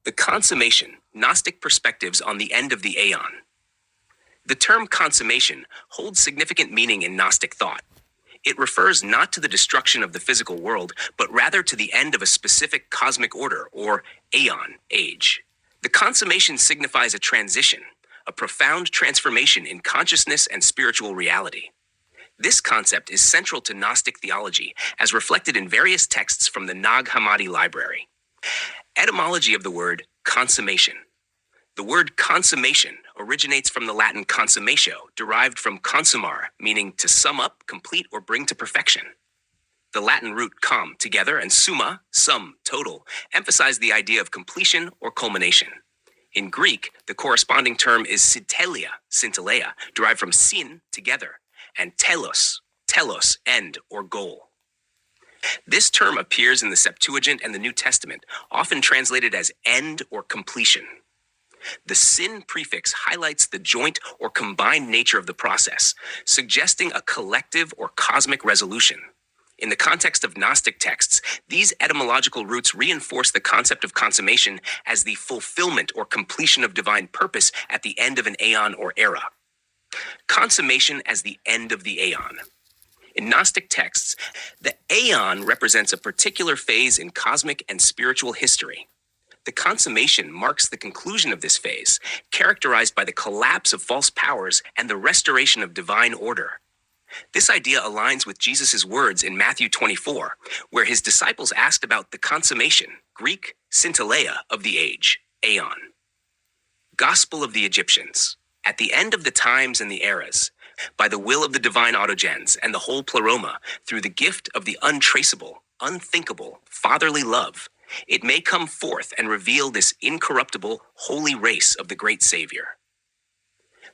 The consummation, Gnostic perspectives on the end of the Aeon. The term consummation holds significant meaning in Gnostic thought. It refers not to the destruction of the physical world, but rather to the end of a specific cosmic order, or Aeon, age. The consummation signifies a transition, a profound transformation in consciousness and spiritual reality. This concept is central to Gnostic theology, as reflected in various texts from the Nag Hammadi Library. Etymology of the word consummation. The word consummation originates from the Latin consummatio, derived from consummare, meaning to sum up, complete, or bring to perfection. The Latin root com, together, and summa, sum, total, emphasize the idea of completion or culmination. In Greek, the corresponding term is synteleia, derived from syn, together, and telos, end or goal. This term appears in the Septuagint and the New Testament, often translated as end or completion. The syn prefix highlights the joint or combined nature of the process, suggesting a collective or cosmic resolution. In the context of Gnostic texts, these etymological roots reinforce the concept of consummation as the fulfillment or completion of divine purpose at the end of an aeon or era. Consummation as the end of the aeon. In Gnostic texts, the Aeon represents a particular phase in cosmic and spiritual history. The consummation marks the conclusion of this phase, characterized by the collapse of false powers and the restoration of divine order. This idea aligns with Jesus' words in Matthew 24, where his disciples asked about the consummation, Greek synteleia, of the age, Aeon. Gospel of the Egyptians. At the end of the times and the eras, by the will of the divine autogens and the whole pleroma, through the gift of the untraceable, unthinkable, fatherly love, it may come forth and reveal this incorruptible, holy race of the great Savior.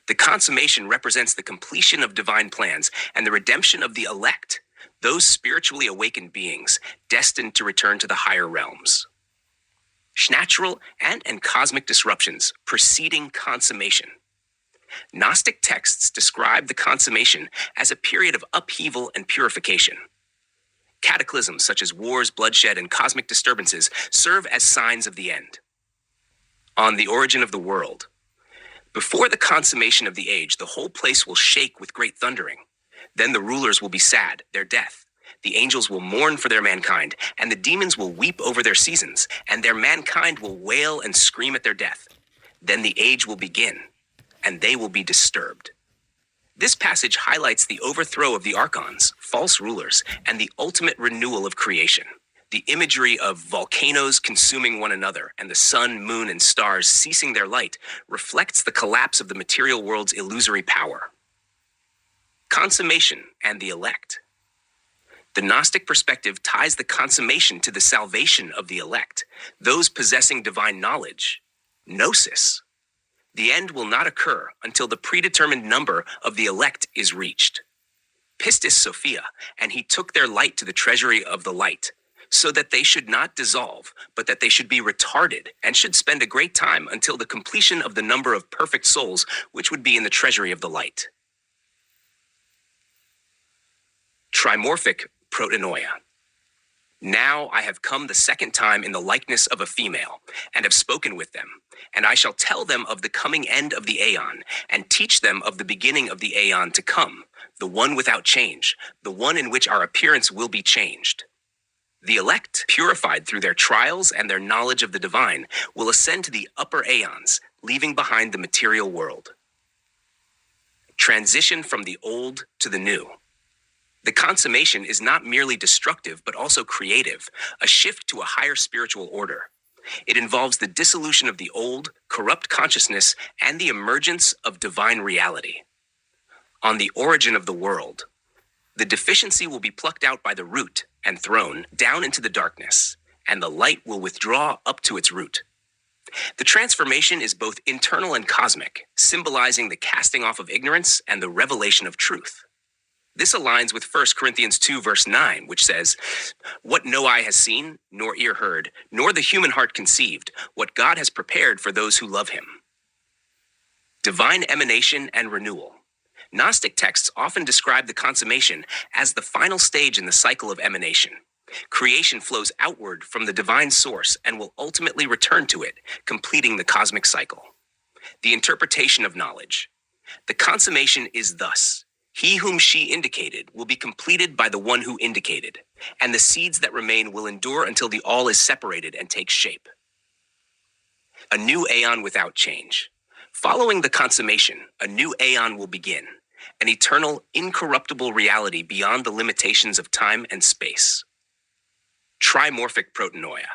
The consummation represents the completion of divine plans and the redemption of the elect, those spiritually awakened beings destined to return to the higher realms. Natural and cosmic disruptions preceding consummation. Gnostic texts describe the consummation as a period of upheaval and purification. Cataclysms such as wars, bloodshed, and cosmic disturbances serve as signs of the end. On the origin of the world. Before the consummation of the age, the whole place will shake with great thundering. Then the rulers will be sad, their death. The angels will mourn for their mankind, and the demons will weep over their seasons, and their mankind will wail and scream at their death. Then the age will begin, and they will be disturbed. This passage highlights the overthrow of the archons, false rulers, and the ultimate renewal of creation. The imagery of volcanoes consuming one another and the sun, moon, and stars ceasing their light reflects the collapse of the material world's illusory power. Consummation and the elect. The Gnostic perspective ties the consummation to the salvation of the elect, those possessing divine knowledge, gnosis. The end will not occur until the predetermined number of the elect is reached. Pistis Sophia, and he took their light to the treasury of the light, so that they should not dissolve, but that they should be retarded, and should spend a great time until the completion of the number of perfect souls which would be in the treasury of the light. Trimorphic protonoia. Now I have come the second time in the likeness of a female, and have spoken with them, and I shall tell them of the coming end of the Aeon, and teach them of the beginning of the Aeon to come, the one without change, the one in which our appearance will be changed. The elect, purified through their trials and their knowledge of the divine, will ascend to the upper Aeons, leaving behind the material world. Transition from the old to the new. The consummation is not merely destructive, but also creative, a shift to a higher spiritual order. It involves the dissolution of the old, corrupt consciousness and the emergence of divine reality. On the origin of the world, the deficiency will be plucked out by the root and thrown down into the darkness, and the light will withdraw up to its root. The transformation is both internal and cosmic, symbolizing the casting off of ignorance and the revelation of truth. This aligns with 1 Corinthians 2, verse 9, which says, "What no eye has seen, nor ear heard, nor the human heart conceived, what God has prepared for those who love him." Divine emanation and renewal. Gnostic texts often describe the consummation as the final stage in the cycle of emanation. Creation flows outward from the divine source and will ultimately return to it, completing the cosmic cycle. The interpretation of knowledge. The consummation is thus: he whom she indicated will be completed by the one who indicated, and the seeds that remain will endure until the all is separated and takes shape. A new aeon without change. Following the consummation, a new aeon will begin, an eternal, incorruptible reality beyond the limitations of time and space. Trimorphic protenoia.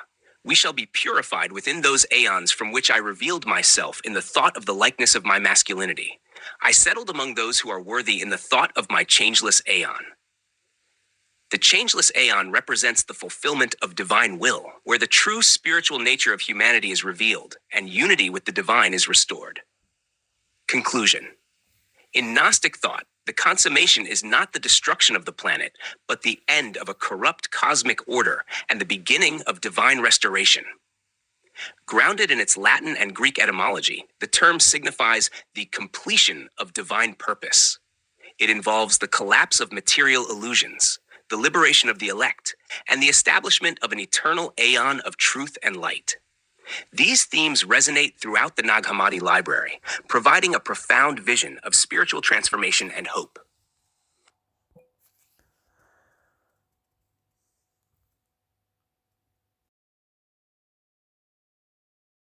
We shall be purified within those aeons from which I revealed myself in the thought of the likeness of my masculinity. I settled among those who are worthy in the thought of my changeless aeon. The changeless aeon represents the fulfillment of divine will, where the true spiritual nature of humanity is revealed and unity with the divine is restored. Conclusion. In Gnostic thought, the consummation is not the destruction of the planet, but the end of a corrupt cosmic order and the beginning of divine restoration. Grounded in its Latin and Greek etymology, the term signifies the completion of divine purpose. It involves the collapse of material illusions, the liberation of the elect, and the establishment of an eternal aeon of truth and light. These themes resonate throughout the Nag Hammadi Library, providing a profound vision of spiritual transformation and hope.